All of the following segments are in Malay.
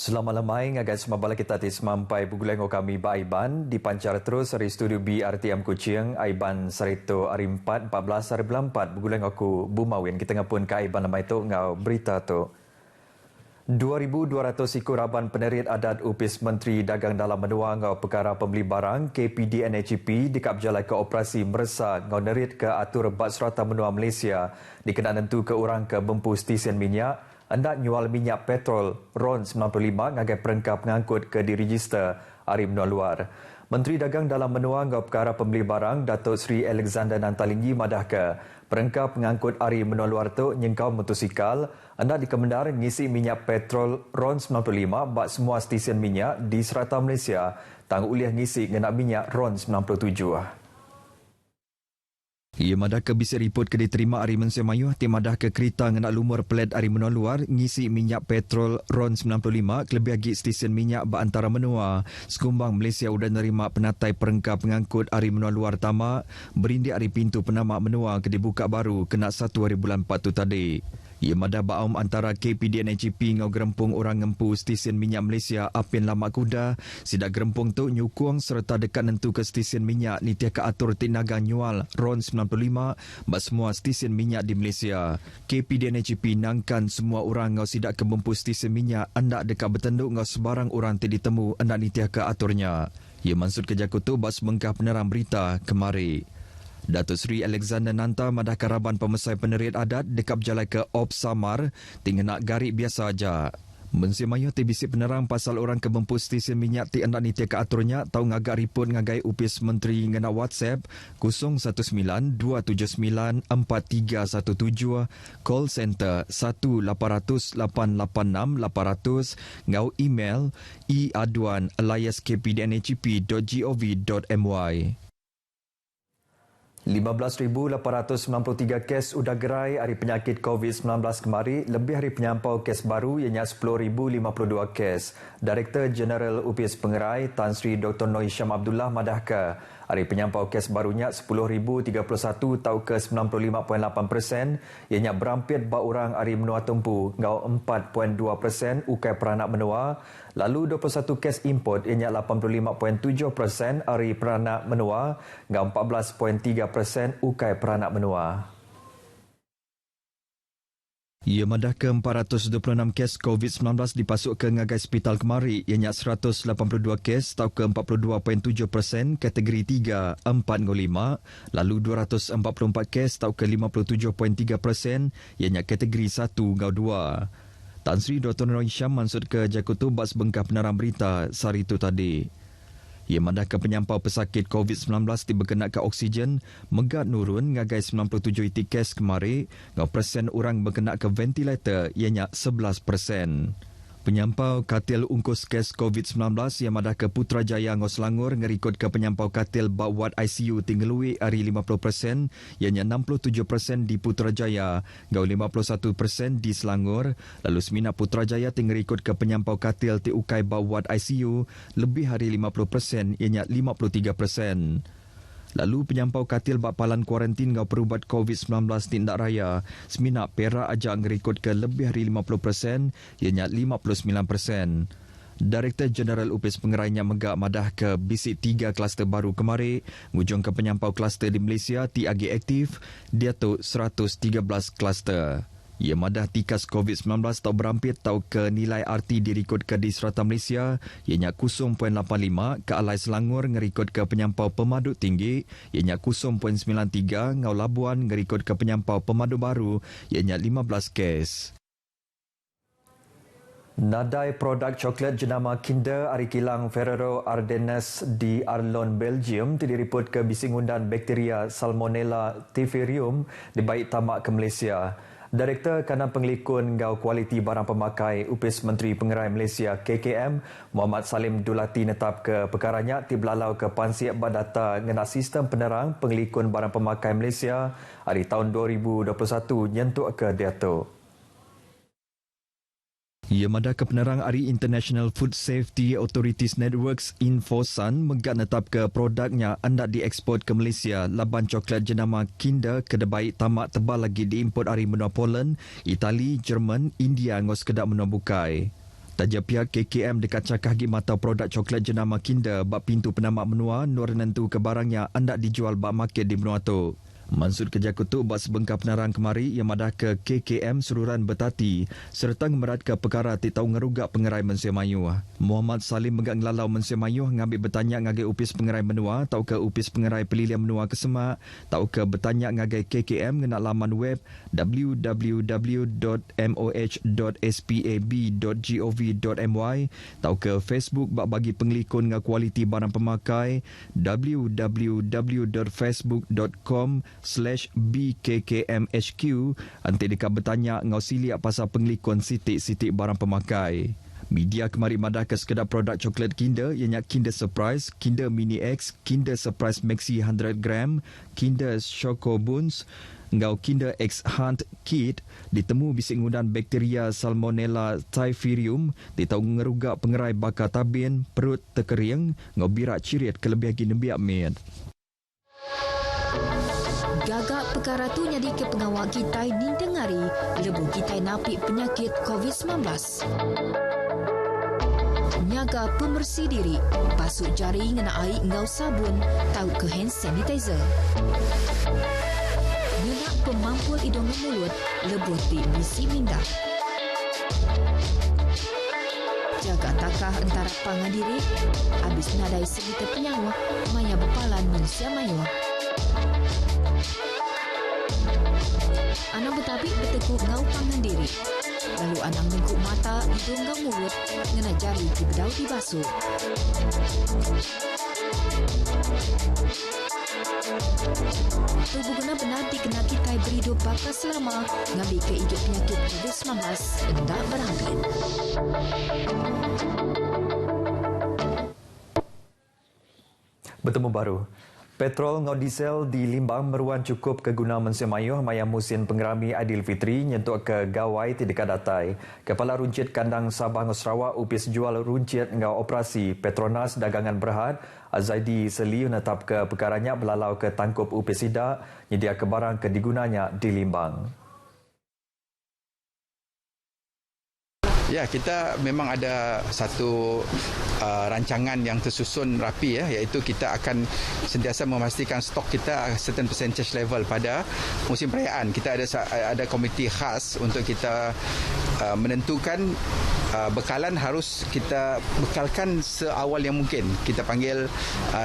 Selamat lemai ngagai semabala kita tis mampai bugulengo kami ba Aiban dipancar terus dari studio BRTM Kuching Aiban Sarito hari 4 14 hari 4 bugulengo aku Bumawin kita ngapun ka Aiban lemai tu ngau berita tu 2,200 ekor aban penerit adat upis Menteri Dagang Dalam Menua ngau perkara pembeli barang KPD NHP dikap jalai ke operasi meresa ngau nerit ke atur Bad Serata Menua Malaysia dikena nentu ke orang ke bempu stesen minyak hendak nyual minyak petrol RON 95 ngagai perengkap ngangkut ke diregister hari menua luar. Menteri Dagang Dalam Menua ngau perkara pembeli barang Datuk Seri Alexander Nantalingi madah ke perengkap ngangkut hari menua luar tu nyengkau motosikal hendak dikemendar ngisi minyak petrol RON 95 bak semua stesen minyak di serata Malaysia tang uliah ngisi ngena minyak RON 97. Ia madah ke bisa report ke diterima hari Mansur Mayuh tim madah ke kereta ngena lumur pelet hari menua luar ngisi minyak petrol RON 95 kelebih lagi stesen minyak ba antara menua sekumbang Malaysia sudah nerima penatai perengkap pengangkut hari menua luar tamak berindik hari pintu penamak menua ke dibuka baru kena 1 hari bulan 4 tu tadi. Ia madah baum antara KPD NHP ngau gerempung orang ngempu stesen minyak Malaysia Apin Lamak Kuda sidak gerempung tu nyukung serta dekat nentu ke stesen minyak ni tiak atur tinaga nyual RON 95 bak semua stesen minyak di Malaysia. KPD NHP nangkan semua orang ngau sidak ke bempu stesen minyak hendak dekat bertenduk ngau sebarang orang ditemu hendak ni tiak aturnya. Ia maksud kejaku tu bas mengkah penerang berita kemari. Datuk Seri Alexander Nanta madah karaban pemesai penerit adat dekap jalai ke Op Samar tinggal nak garik biasa aja. Mansur Mayuh TBC penerang pasal orang ke bempu stesen minyak ti hendak nitia ke aturnya tau ngagak report ngagai upis Menteri ngena WhatsApp 019-279-4317 call center 1-800-886-800 ngau email iaduan@kpdnhp.gov.my. 15,893 kes udah gerai hari penyakit COVID-19 kemari, lebih hari penyampau kes baru ianya 10,052 kes. Direktur Jeneral UPIS Pengerai Tan Sri Dr. Noor Hisham Abdullah madahka hari penyampau kes barunya 10,031 tau ke 95.8%, ianya berampit ba orang hari menua tempu ngau 4.2% ukai peranak menua. Lalu 21 kes import ianya 85.7% hari peranak menua ngau 14.3% ukai peranak menua. Ia madah ke 426 kes COVID-19 dipasuk ke ngagai hospital kemari ianya 182 kes tau ke 42.7% kategori 3, 4 ngau 5, lalu 244 kes tau ke 57.3% ianya kategori 1 ngau 2. Tan Sri Dr. Noor Hisham maksud ke Jakutu bas bengkah penerang berita sehari itu tadi. Ia madah ke penyampau pesakit COVID-19 diberkenat ke oksigen megat nurun ngagai 97 itik kes kemari ngau persen orang berkenat ke ventilator ianya 11%. Penyampau katil ungkus kes COVID-19 yang madah ke Putrajaya ngau Selangor ngerikut ke penyampau katil bawat ICU tinggalui hari 50% ianya 67% di Putrajaya ngau 51% di Selangor. Lalu Semina Putrajaya tinggerikut ke penyampau katil ti ukai bawat ICU lebih hari 50% ianya 53%. Lalu penyampau katil bakpalan kuarantin ngau perubat COVID-19 tindak raya Semina Perak ajak ngerikut ke lebih hari 50% ianya 59%. Direktur Jeneral UPIS Pengerainya megak madah ke bisik 3 kluster baru kemari ngujung ke penyampau kluster di Malaysia ti agi aktif dia tu 113 kluster. Ia madah tikas COVID-19 tau berampit tau ke nilai RT dirikut ke di serata Malaysia ianya 0.85 ke Alai Selangor ngerikut ke penyampau pemadu tinggi ianya 0.93 ngau Labuan ngerikut ke penyampau pemadu baru ianya 15 kes. Nadai produk coklat jenama Kinder hari kilang Ferrero Ardennes di Arlon, Belgium diriput ke bising undan bakteria Salmonella typhimurium di baik tamak ke Malaysia. Direktur Kanan Pengelikun Ngau Kualiti Barang Pemakai UPIS Menteri Pengerai Malaysia KKM Muhammad Salim Dulati netap ke perkaranya ti belalau ke Pansiak Badata ngena sistem penerang pengelikun barang pemakai Malaysia hari tahun 2021 nyentuk ke Dato'. Ia madah ke penerang hari International Food Safety Authorities Networks Infosan megat netap ke produknya hendak dieksport ke Malaysia laban coklat jenama Kinder kedai tamak tebal lagi diimport hari menua Poland, Itali, Jerman, India ngos kedak menua bukai. Taja pihak KKM dekat cakah gi mata produk coklat jenama Kinder bak pintu penamak menua nur nentu ke barangnya hendak dijual bak market di benua tu. Mansud Kerja Kutu bak sebengkap penerang kemari yang madah ke KKM Sururan Betati serta ngemerat ke perkara ti tahu ngerugak pengerai Mensia Mayuh. Muhammad Salim megak ngelalau Mensia Mayuh ngambil bertanya ngagai upis pengerai menua tau ke upis pengerai pelilian menua ke Semak tau ke bertanya ngagai KKM ngena laman web www.moh.spab.gov.my tau ke Facebook bak bagi penglikun ngah kualiti barang pemakai www.facebook.com/bkkmhq nanti dekat bertanya ngau siliak pasal penglikun sitik-sitik barang pemakai. Media kemari madah ke sekedar produk coklat Kinder ianya Kinder Surprise, Kinder Mini X, Kinder Surprise Maxi 100 gram, Kinder Choco Buns, ngau Kinder X Hunt Kit ditemu bisik ngudan bakteria Salmonella typhimurium ditau ngerugak pengerai bakar tabin, perut terkering, ngau birak cirit kelebihan ginembiak med. Gagak perkara tu nyadi ke pengawal kita ni dengari lebu kita napi penyakit COVID-19. Nyaga pembersih diri, basuh jari ngena air ngau sabun, tahu ke hand sanitizer. Ngena pemampul hidung mulut, lebu ti bisi minda. Jaga takah antara pangan diri, habis nadai segitu penyawa, maya bepalan manusia mayuah. Anang bertabik bertekuk ngau pangan diri. Lalu anang mengkuk mata, hidung ngau mulut, ngena jari di bedau dibasuh. Tubuh guna benar dikena kita berhidup bakal selama, ngambil ke hidup penyakit COVID-19, hendak berangkat. Bertemu baru. Petrol ngau diesel di Limbang meruan cukup ke guna Mensia Mayuh maya musim pengerami Aidilfitri nyentuk ke gawai ti dekat datai. Kepala Runcit Kandang Sabah ngau Sarawak upis jual runcit ngau operasi Petronas Dagangan Berhad Azaidi Seliu netap ke perkaranya belalau ke tangkup upis sidak nyedia ke barang ke digunanya di Limbang. Ya, kita memang ada satu rancangan yang tersusun rapi iaitu kita akan sentiasa memastikan stok kita certain percentage level pada musim perayaan. Kita ada komiti khas untuk kita menentukan bekalan harus kita bekalkan seawal yang mungkin. Kita panggil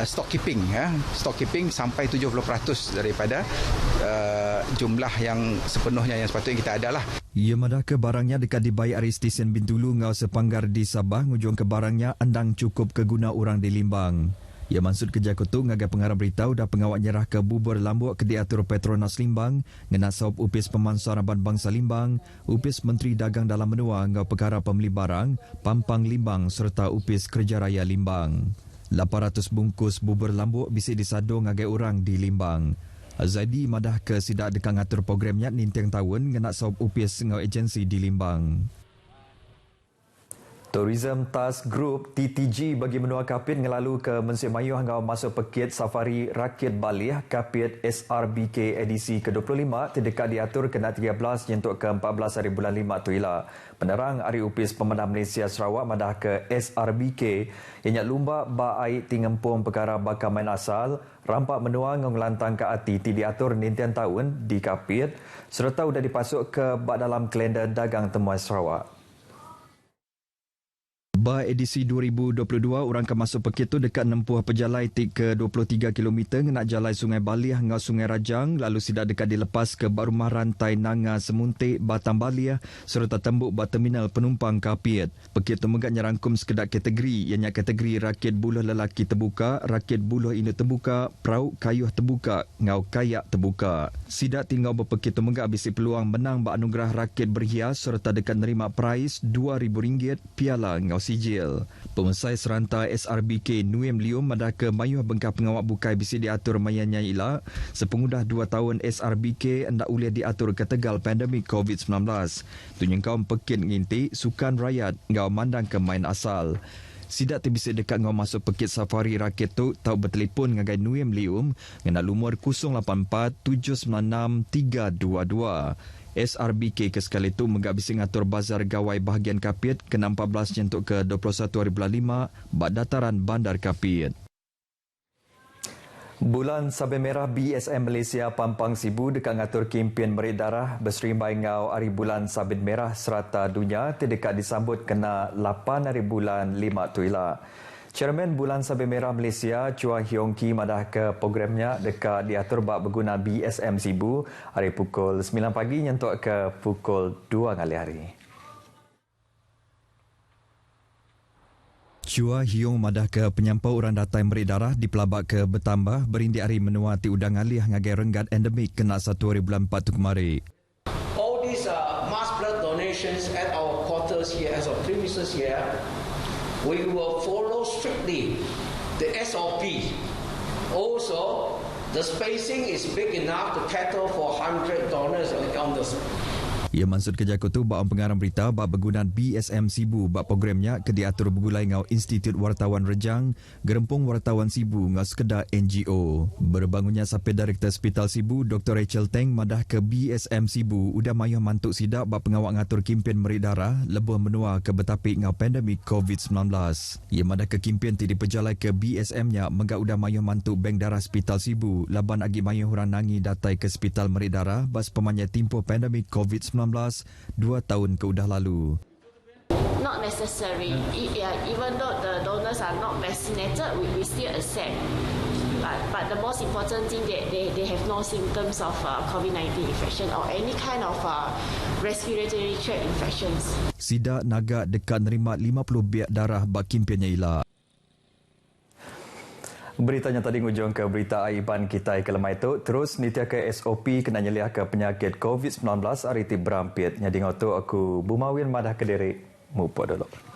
stock keeping stock keeping sampai 70% daripada jumlah yang sepenuhnya yang sepatutnya kita ada lah. Ia madah ke barangnya dekat dibayar stesen Bintulu ngau sepanggar di Sabah ngujung ke barangnya andang cukup ke guna orang di Limbang. Ia maksud Kerja Kutu ngagai pengarah beritahu dah pengawal nyerah ke bubur lambuk ke diatur Petronas Limbang ngena sahab upis Pemansar Aban Bangsa Limbang, upis Menteri Dagang Dalam Menua ngau perkara pembeli barang, Pampang Limbang serta upis Kerja Raya Limbang. 800 bungkus bubur lambuk bisik disadung ngagai orang di Limbang. Zaidi madah ke sidak dekat ngatur programnya ninteng tahun ngena sahab upis ngau agensi di Limbang. Tourism Task Group TTG bagi menua Kapit ngelalu ke Mensia Mayuh ngau masuk pekit safari rakit Balih Kapit SRBK edisi ke-25 terdekat diatur kena 13 nyentuk ke 14 hari bulan 5 tu ialah. Penerang Hari Upis Pemenang Malaysia Sarawak madah ke SRBK ianya lumba ba air tingempung perkara bakal main asal rampak menua ngau ngelantang ke ati ti diatur nintian tahun di Kapit serta sudah dipasuk ke bak dalam kalender dagang temuan Sarawak. Ba edisi 2022 orang ke masuk pekit tu dekat nempuh pejalai tik ke 23 km nak jalai Sungai Balih ngau Sungai Rajang lalu sidak dekat dilepas ke bak rumah rantai Nanga Semuntik Batam Balih serta tembuk bak terminal penumpang Kapit. Pekit tu megak nyerangkum sekedar kategori ianya kategori rakit buluh lelaki terbuka, rakit buluh induk terbuka, perahu kayuh terbuka, ngau kayak terbuka. Sidak tinggal berpekit tu megak bisi peluang menang bak anugerah rakit berhias serta dekat nerima prize RM2,000 piala ngau sijil. Pemesai serantai SRBK Nuim Lium madah ke Mayuh bengkah pengawak bukai bisi diatur mayanya ila sepengudah 2 tahun SRBK hendak ulih diatur ke tegal pandemik COVID-19. Tunyeng kaum pekit nginti sukan rakyat ngau mandang ke main asal. Sidak terbisik dekat ngau masuk pekit safari rakit tu tau bertelefon ngagai Nuim Lium ngena lumur 084 796 322. SRBK ke sekali itu menggabisi ngatur bazar gawai bahagian Kapit ke 14 nyentuk ke 21 hari bulan 5 bak dataran Bandar Kapit. Bulan Sabit Merah BSM Malaysia Pampang Sibu dekat ngatur kempen merit darah berserimbai ngau hari bulan Sabit Merah serata dunia terdekat disambut kena 8 hari bulan 5 tuila. Chairman Bulan Sabit Merah Malaysia Chua Hiong Ki madah ke programnya dekat diatur bak berguna BSM Sibu hari pukul 9 pagi nyentuk ke pukul 2 kali hari. Chua Hiong madah ke penyampau orang datai merit darah di pelabak ke bertambah berindik hari menua ti udang alih ngagai renggat endemik kena 1 hari bulan 4 tu kemari. All these mass blood donations at our quarters here as our premises here, we will follow strictly the SOP. Also, the spacing is big enough to cater for 100 donors on the Ia maksud kerja tu bak pengarang berita bak bergunaan BSM Sibu bak programnya ke diatur bergulai ngau Institut Wartawan Rejang, Gerempung Wartawan Sibu ngau sekedar NGO. Berbangunnya sampai Direktur Hospital Sibu Dr. Rachel Teng madah ke BSM Sibu udah mayuh mantuk sidak bak pengawak ngatur kempen merit darah lebuh menua ke betapik ngau pandemik COVID-19. Ia madah ke kempen ti diperjalai ke BSM-nya menggak udah mayuh mantuk Bank Darah Hospital Sibu laban agi mayuh orang nangi datai ke Hospital Merit Darah bas pemanya timpo pandemik COVID-19 2 tahun ke udah lalu. Not necessary. Even though the donors are not vaccinated, we still accept. But the most important thing that they have no symptoms of COVID-19 infection or any kind of respiratory tract infections. Sida Naga dekat nerima 50 biak darah bak kempennya ila. Beritanya tadi ngujung ke berita aiban kita ke lemah itu. Terus nitia ke SOP kena nyeliah ke penyakit COVID-19 hari ti berampit. Nyadi ngotu aku Bumawin madah ke diri. Mupo dulu.